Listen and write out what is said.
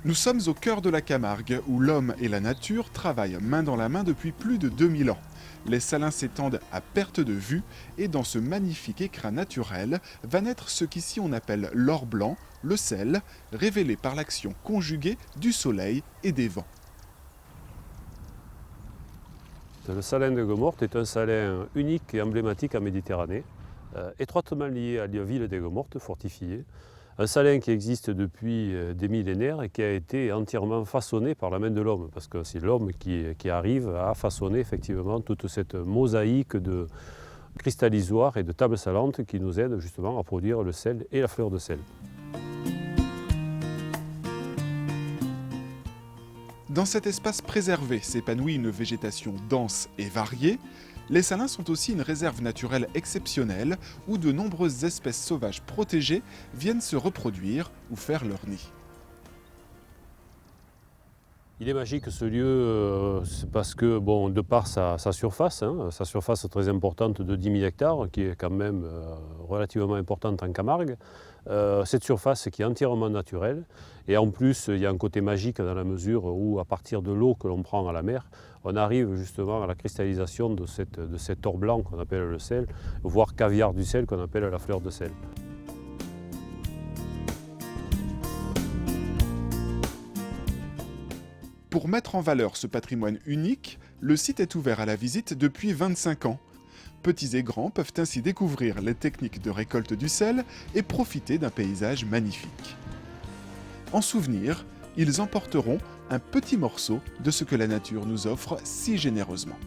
Nous sommes au cœur de la Camargue, où l'homme et la nature travaillent main dans la main depuis plus de 2000 ans. Les salins s'étendent à perte de vue, et dans ce magnifique écrin naturel va naître ce qu'ici on appelle l'or blanc, le sel, révélé par l'action conjuguée du soleil et des vents. Le salin de Aigues-Mortes est un salin unique et emblématique en Méditerranée, étroitement lié à la ville d'Aigues-Mortes, fortifiée. Un salin qui existe depuis des millénaires et qui a été entièrement façonné par la main de l'homme, parce que c'est l'homme qui arrive à façonner effectivement toute cette mosaïque de cristallisoires et de tables salantes qui nous aident justement à produire le sel et la fleur de sel. Dans cet espace préservé s'épanouit une végétation dense et variée. Les salins sont aussi une réserve naturelle exceptionnelle où de nombreuses espèces sauvages protégées viennent se reproduire ou faire leur nid. Il est magique ce lieu, c'est parce que, bon, de par sa surface, sa surface très importante de 10 000 hectares, qui est quand même relativement importante en Camargue, cette surface qui est entièrement naturelle, et en plus il y a un côté magique dans la mesure où à partir de l'eau que l'on prend à la mer, on arrive justement à la cristallisation de cet or blanc qu'on appelle le sel, voire caviar du sel qu'on appelle la fleur de sel. Pour mettre en valeur ce patrimoine unique, le site est ouvert à la visite depuis 25 ans. Petits et grands peuvent ainsi découvrir les techniques de récolte du sel et profiter d'un paysage magnifique. En souvenir, ils emporteront un petit morceau de ce que la nature nous offre si généreusement.